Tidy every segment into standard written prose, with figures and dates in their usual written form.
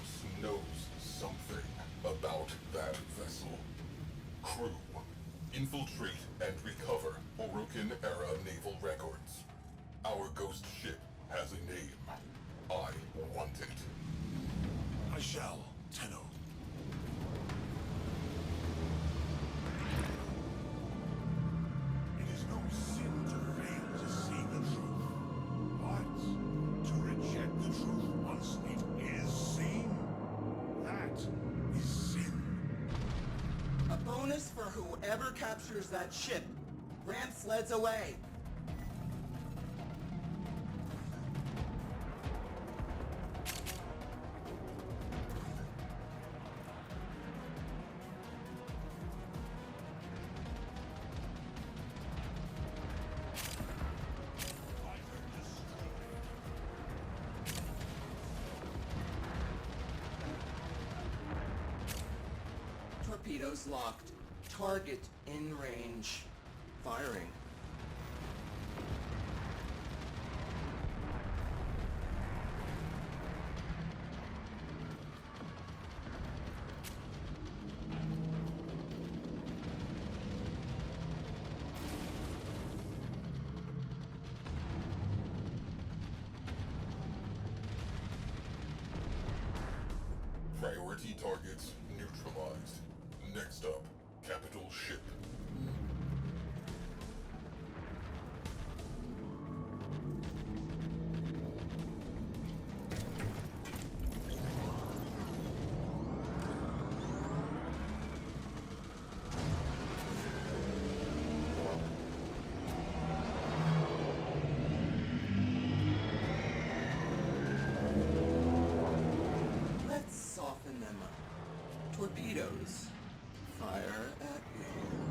House knows something about that vessel. Crew, infiltrate and recover Orokin-era naval records. Our ghost ship has a name. I want it. I shall, Tenno. It is no sin to fail to see the truth, but to reject the truth once it is seen, that is sin. A bonus for whoever captures that ship. Ramp sleds away. Torpedoes locked. Target in range. Firing. Priority targets neutralized. Next up, capital ship. Let's soften them up. Torpedoes. Fire at will.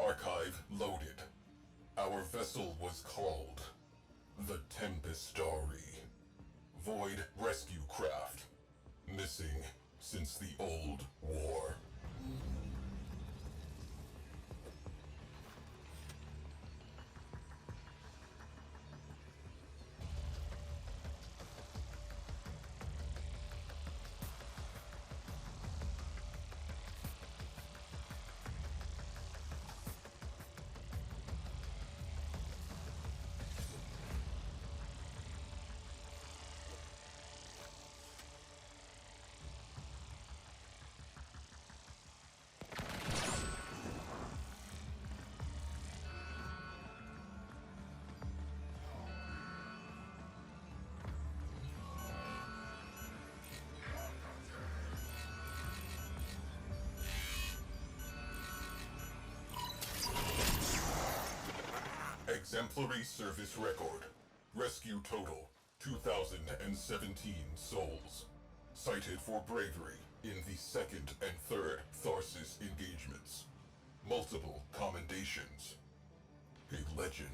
Archive loaded. Our vessel was called the Tempestarii. Void rescue craft. Missing since the old war. Exemplary service record. Rescue total, 2,017 souls. Cited for bravery in the second and third Tharsis engagements. Multiple commendations. A legend.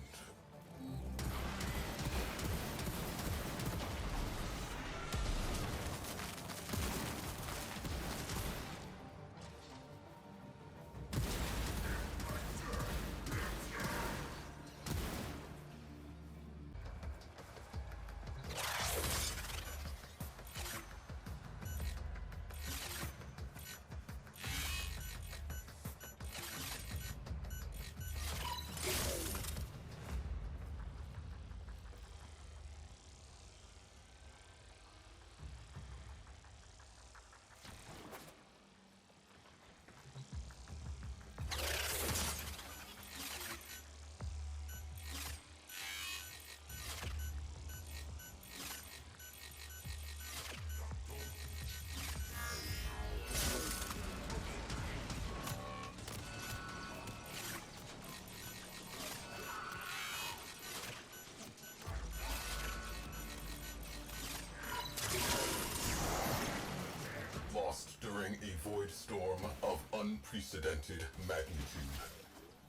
during a void storm of unprecedented magnitude.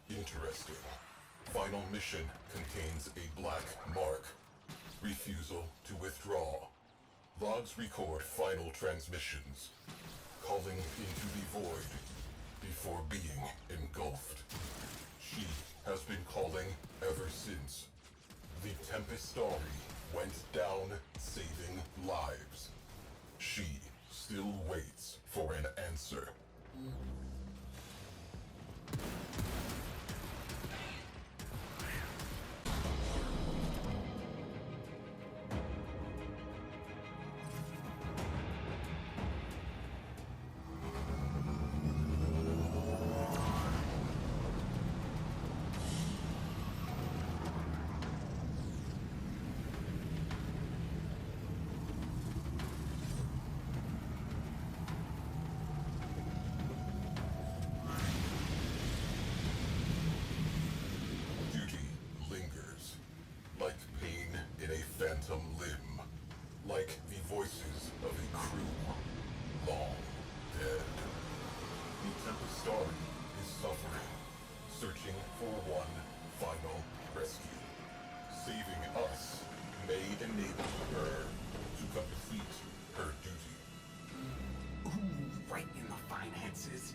Interesting. Final mission contains a black mark. Refusal to withdraw. Logs record final transmissions. Calling into the void before being engulfed. She has been calling ever since. The Tempestarii went down saving lives. She still waits for an answer. Phantom limb, like the voices of a crew long dead. The Tempestarii is suffering, searching for one final rescue. Saving us may enable her to complete her duty. Ooh, right in the finances.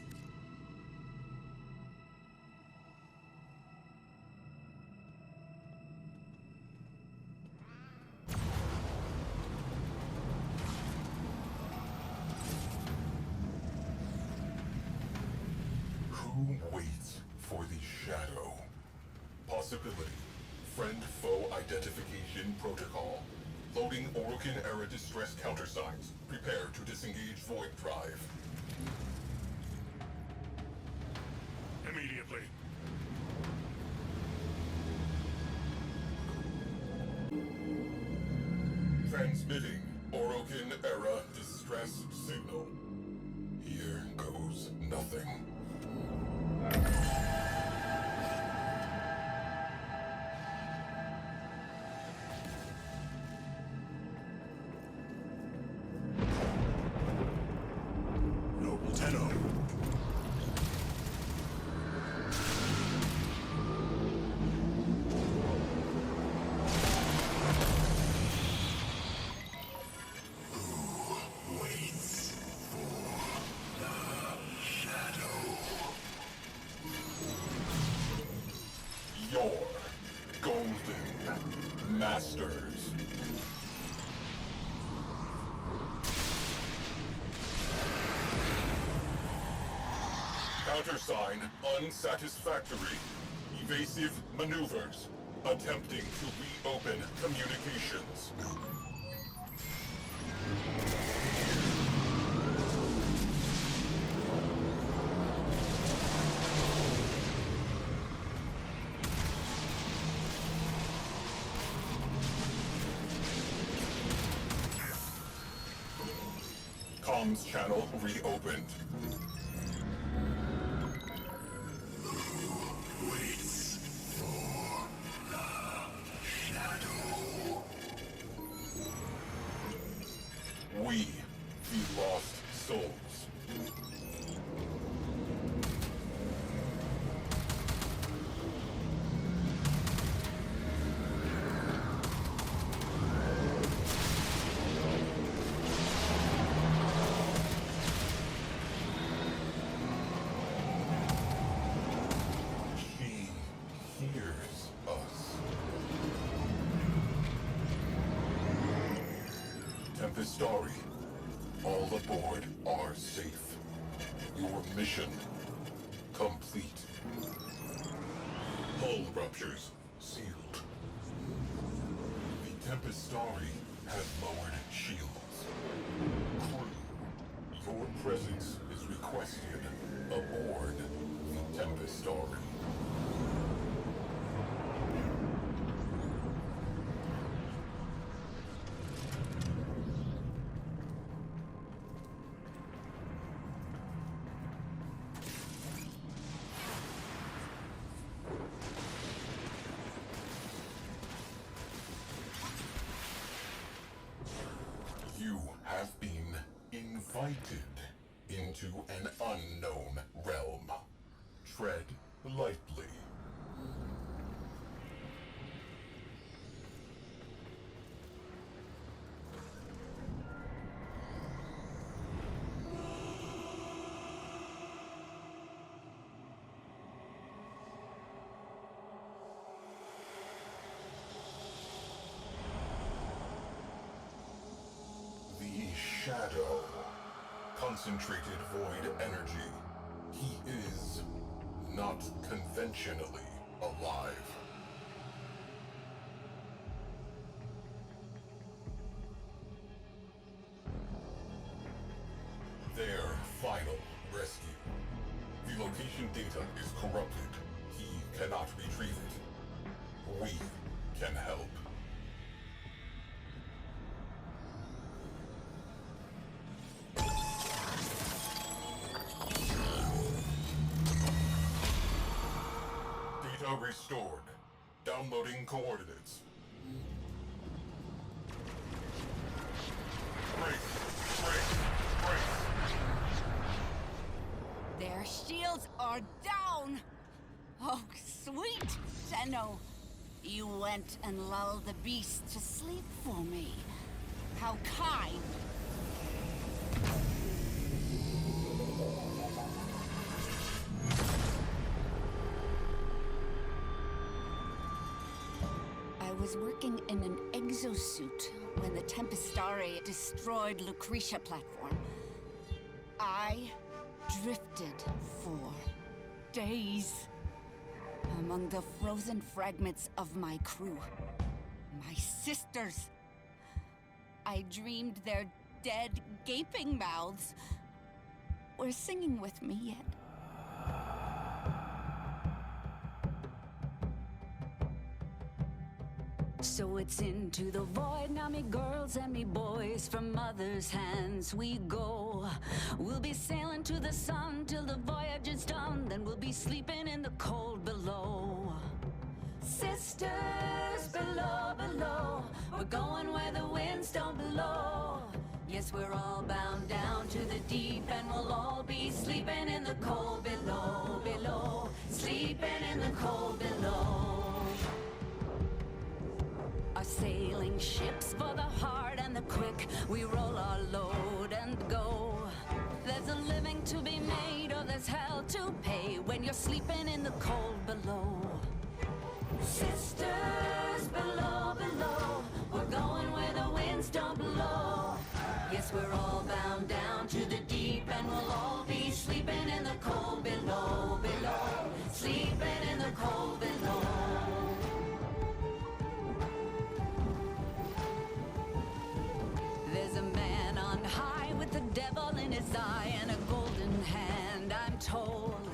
Who waits for the shadow? Possibility. Friend-foe identification protocol. Loading Orokin-era distress countersigns. Prepare to disengage Void Drive. Immediately. Transmitting Orokin-era distress signal. Here goes nothing. Noble Tenno. Waits for the shadow. Your golden masters. Countersign unsatisfactory. Evasive maneuvers. Attempting to reopen communications. Comms channel reopened. Waits for the shadow. We, the lost souls. She hears us. Tempestarii, all aboard are safe. Your mission complete. Hull ruptures sealed. The Tempestarii has lowered shields. Crew, your presence is requested aboard the Tempestarii. You have been invited into into an unknown realm. Tread lightly. The Shadow. Concentrated void energy. He is not conventionally alive. Their final rescue. The location data is corrupted. He cannot retrieve it. We can help. Data restored. Downloading coordinates. Brace! Brace! Brace! Their shields are down! Oh, sweet Zeno! You went and lulled the beast to sleep for me. How kind! I was working in an exosuit when the Tempestarii destroyed Lucretia platform. I drifted for days among the frozen fragments of my crew. My sisters. I dreamed their dead, gaping mouths were singing with me yet. So it's into the void now, me girls and me boys. From mother's hands we go. We'll be sailing to the sun till the voyage is done. Then we'll be sleeping in the cold below. Sisters below, below. We're going where the winds don't blow. Yes, we're all bound down to the deep, and we'll all be sleeping in the cold below, below. Sleeping in the cold below. Our sailing ships for the hard and the quick. We roll our load and go. There's a living to be made, or there's hell to pay when you're sleeping in the cold below. Sisters below, below. We're going where the winds don't blow. Yes, we're all bound down to the deep, and we'll all be sleeping in the cold below, below. Sleeping in the cold below. There's a man on high with the devil in his eye and a golden hand, I'm told.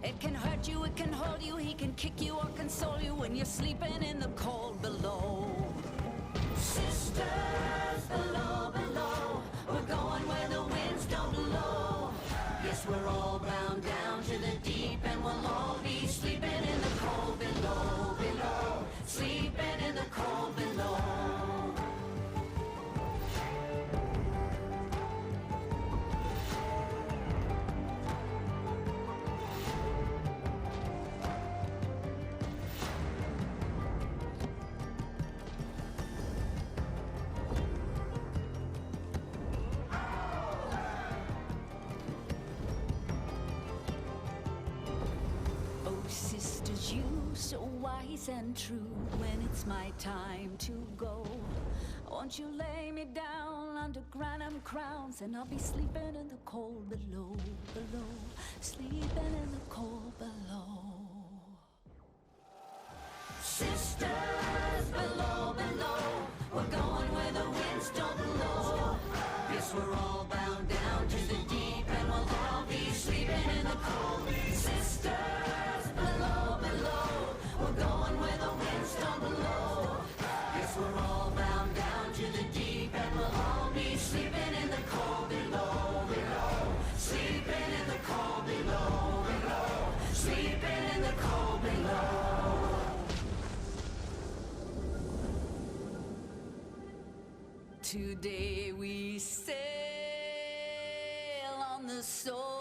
It can hurt you, it can hold you, he can kick you or console you when you're sleeping in the cold below. Sisters below, below. We're going where the winds don't blow. Yes, we're all bound down to the deep, and we'll all be sleeping in the cold below, below. Sleeping in the cold below. Sisters, you so wise and true. When it's my time to go, won't you lay me down under granite crowns, and I'll be sleeping in the cold below, below. Sleeping in the cold below. Sisters below, below. We're going where the winds don't blow. Yes, we're all bound down to the deep, and we'll all be sleeping in the cold. Sisters below, below. We're going where the winds don't blow. Yes, we're all bound down to the deep, and we'll all be sleeping in the cold below, below. Sleeping in the cold below, below. Sleeping in the cold below. Today we sail on the soul.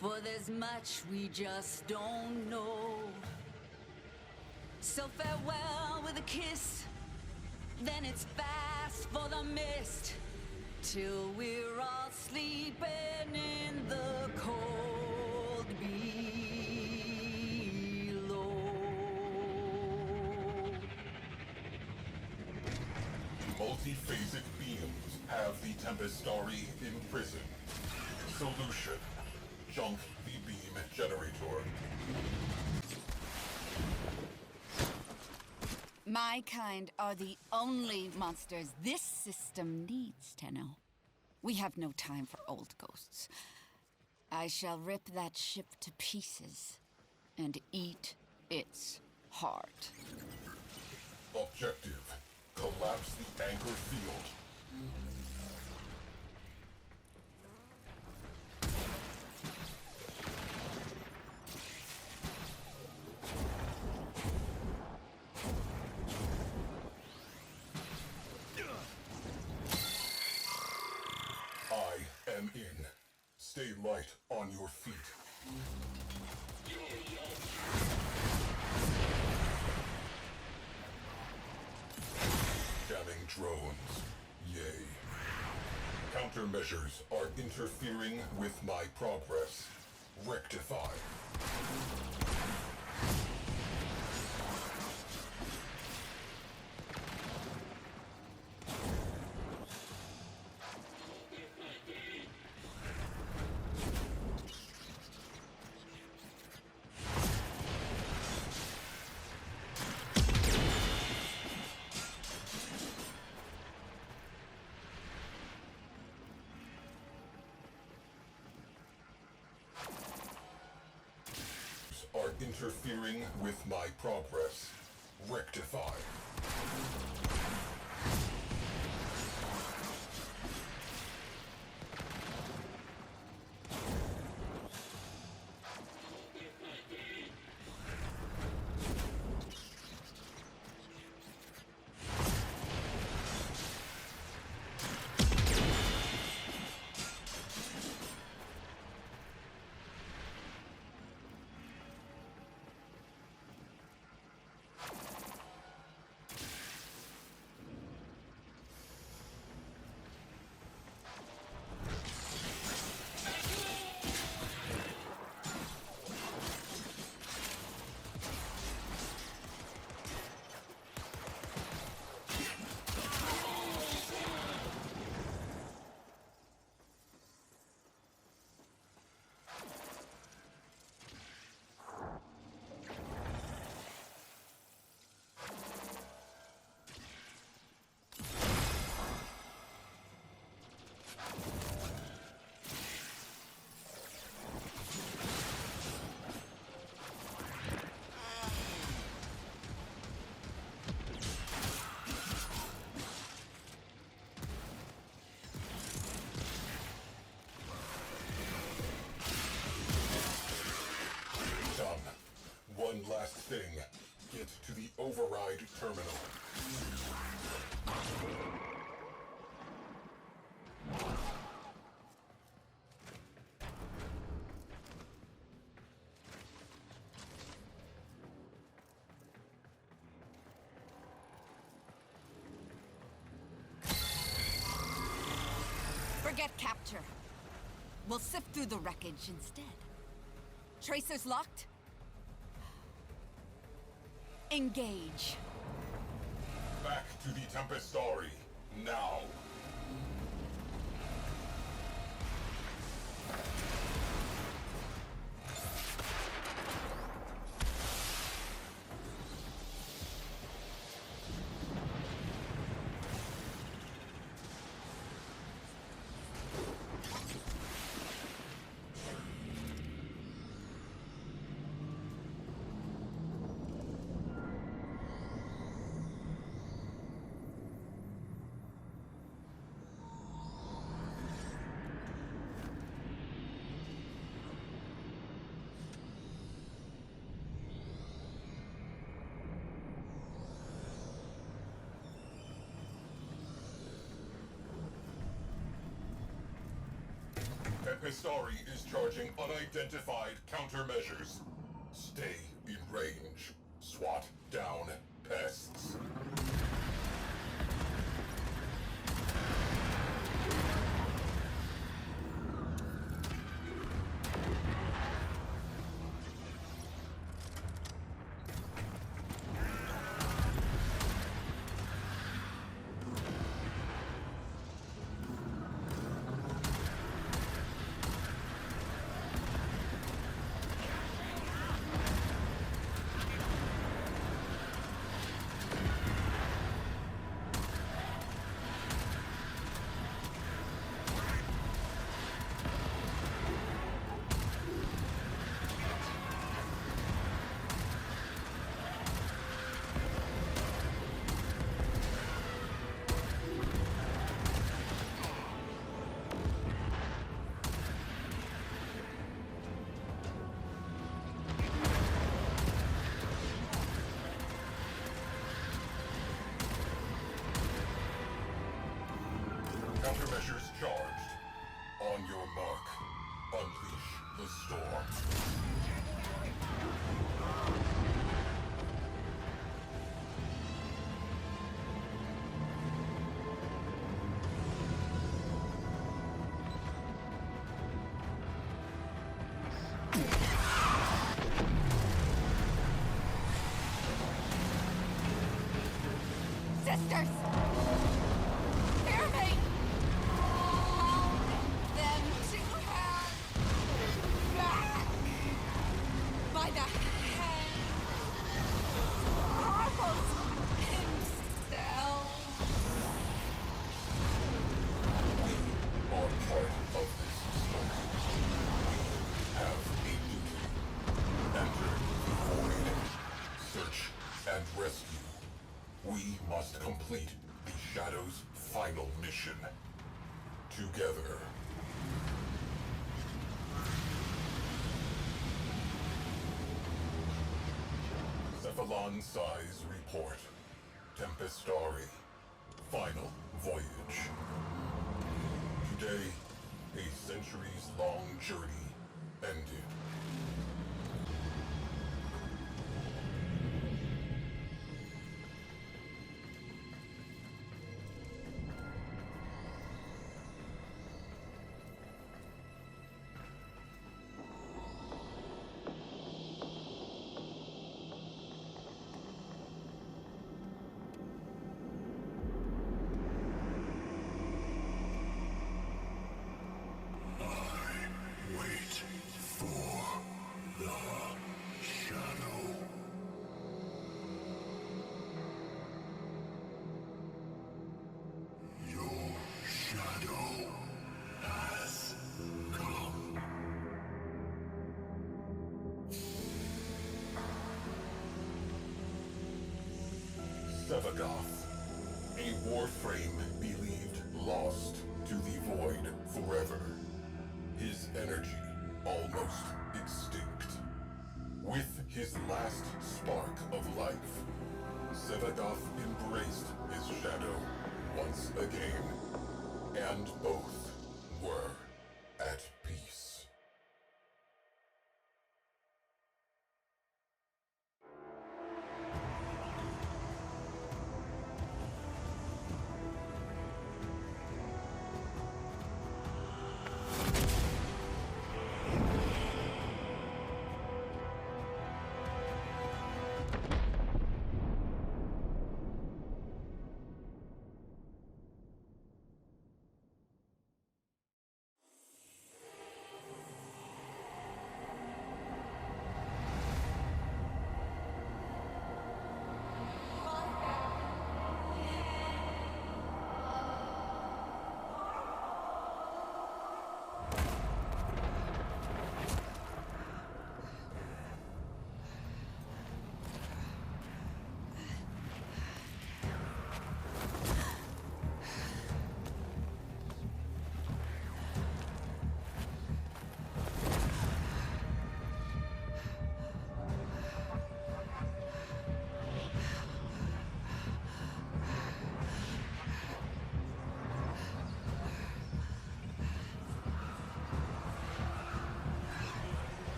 For there's much we just don't know. So farewell with a kiss, then it's fast for the mist, till we're all sleeping in the cold below. Multiphasic beams have the Tempestarii imprisoned. Solution: junk the beam generator. My kind are the only monsters this system needs, Tenno. We have no time for old ghosts. I shall rip that ship to pieces and eat its heart. Objective: collapse the anchor field. I am in. Stay light on your feet. Jamming drones. Yay. Countermeasures are interfering with my progress. Rectify. Are interfering with my progress. Rectify. One last thing. Get to the override terminal. Forget capture. We'll sift through the wreckage instead. Tracers locked? Engage. Back to the Tempestarii. Now. Tempestarii is charging unidentified countermeasures. Stay in range. SWAT down pests. Countermeasures charged. On your mark, unleash the storm. Sisters! Hear me! Allow them to have back by the hand. Harvels himself. We are part of this story. We have a duty. Enter the void. Search and rescue. We must complete the Shadow's final mission. Together. Cephalon Size Report. Tempestarii. Final voyage. Today, a centuries-long journey ended. Wait for the shadow. Your shadow has come. Sevagoth, a warframe believed lost to the void forever. His energy almost extinct. With his last spark of life, Sevagoth embraced his shadow once again, and both were at peace.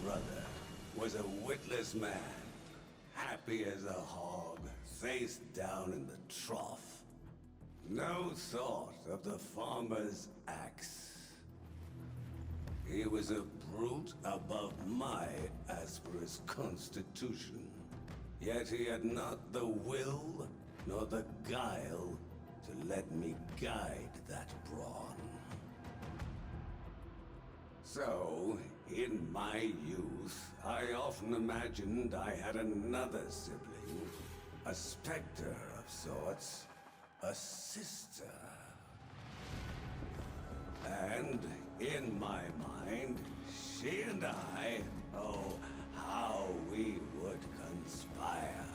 brother was a witless man, happy as a hog, face down in the trough. No thought of the farmer's axe. He was a brute above my Asper's constitution. Yet he had not the will nor the guile to let me guide that brawn. So, in my youth, I often imagined I had another sibling, a specter of sorts, a sister. And in my mind, she and I, oh, how we would conspire.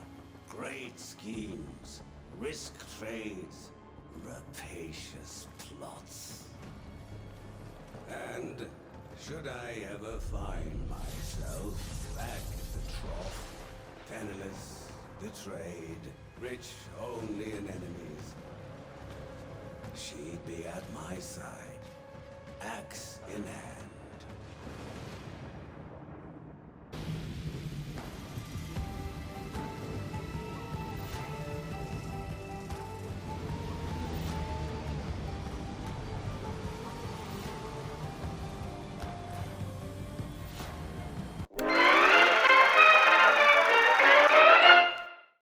Great schemes, risk trades, rapacious plots. And should I ever find myself back at the trough, penniless, betrayed, rich only in enemies, she'd be at my side, axe in hand.